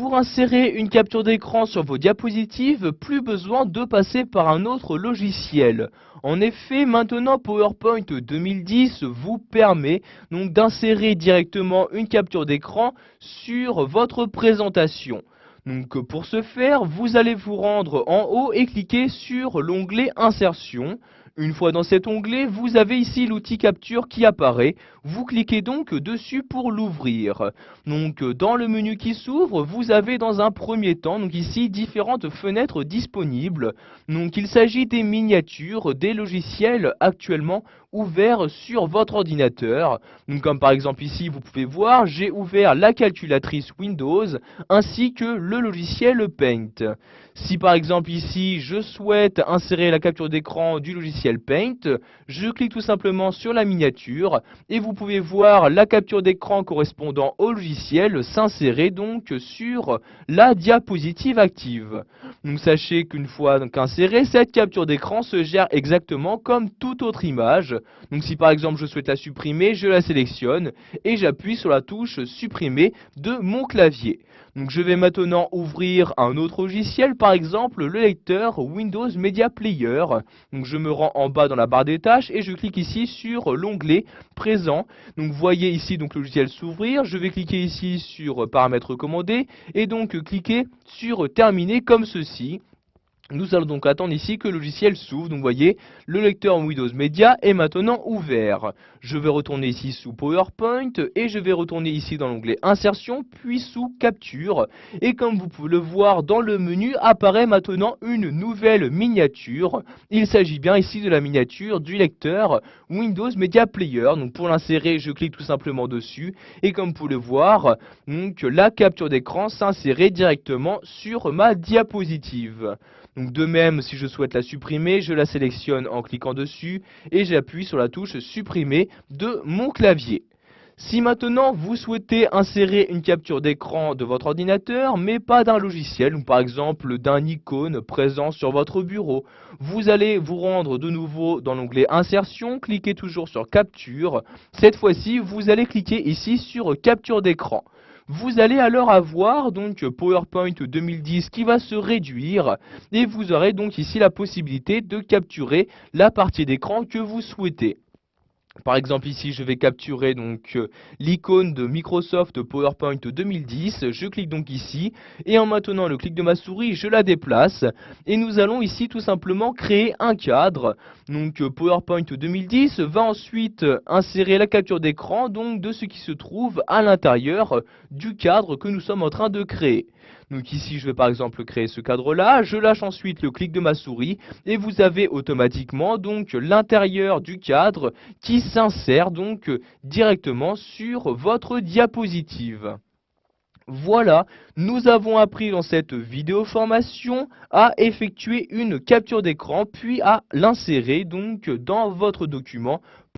pour insérer une capture d'écran sur vos diapositives, plus besoin de passer par un autre logiciel. En effet, maintenant PowerPoint 2010 vous permet donc d'insérer directement une capture d'écran sur votre présentation. Donc pour ce faire, vous allez vous rendre en haut et cliquer sur l'onglet Insertion. Une fois dans cet onglet, vous avez ici l'outil capture qui apparaît. Vous cliquez donc dessus pour l'ouvrir. Donc dans le menu qui s'ouvre, vous avez dans un premier temps donc ici différentes fenêtres disponibles. Donc il s'agit des miniatures des logiciels actuellement ouverts sur votre ordinateur. Donc comme par exemple ici, vous pouvez voir, j'ai ouvert la calculatrice Windows ainsi que le logiciel Paint. Si par exemple ici je souhaite insérer la capture d'écran du logiciel Paint, je clique tout simplement sur la miniature et vous pouvez voir la capture d'écran correspondant au logiciel s'insérer donc sur la diapositive active. Donc sachez qu'une fois insérée, cette capture d'écran se gère exactement comme toute autre image. Donc si par exemple je souhaite la supprimer, je la sélectionne et j'appuie sur la touche supprimer de mon clavier. Donc je vais maintenant ouvrir un autre logiciel, par exemple le lecteur Windows Media Player. Donc je me rends en bas dans la barre des tâches et je clique ici sur l'onglet présent. Donc vous voyez ici donc le logiciel s'ouvrir, je vais cliquer ici sur paramètres recommandés et donc cliquer sur terminer comme ceci. Nous allons donc attendre ici que le logiciel s'ouvre. Donc vous voyez, le lecteur Windows Media est maintenant ouvert. Je vais retourner ici sous PowerPoint et je vais retourner ici dans l'onglet Insertion, puis sous Capture. Et comme vous pouvez le voir dans le menu, apparaît maintenant une nouvelle miniature. Il s'agit bien ici de la miniature du lecteur Windows Media Player. Donc pour l'insérer, je clique tout simplement dessus. Et comme vous pouvez le voir, donc, la capture d'écran s'insérait directement sur ma diapositive. Donc de même, si je souhaite la supprimer, je la sélectionne en cliquant dessus et j'appuie sur la touche supprimer de mon clavier. Si maintenant vous souhaitez insérer une capture d'écran de votre ordinateur, mais pas d'un logiciel, ou par exemple d'un icône présent sur votre bureau, vous allez vous rendre de nouveau dans l'onglet Insertion, cliquez toujours sur Capture. Cette fois-ci, vous allez cliquer ici sur Capture d'écran. Vous allez alors avoir donc PowerPoint 2010 qui va se réduire et vous aurez donc ici la possibilité de capturer la partie d'écran que vous souhaitez. Par exemple ici je vais capturer donc l'icône de Microsoft PowerPoint 2010, je clique donc ici et en maintenant le clic de ma souris je la déplace et nous allons ici tout simplement créer un cadre. Donc PowerPoint 2010 va ensuite insérer la capture d'écran donc de ce qui se trouve à l'intérieur du cadre que nous sommes en train de créer. Donc ici je vais par exemple créer ce cadre là, je lâche ensuite le clic de ma souris et vous avez automatiquement donc l'intérieur du cadre qui s'insère donc directement sur votre diapositive. Voilà, nous avons appris dans cette vidéo formation à effectuer une capture d'écran puis à l'insérer donc dans votre document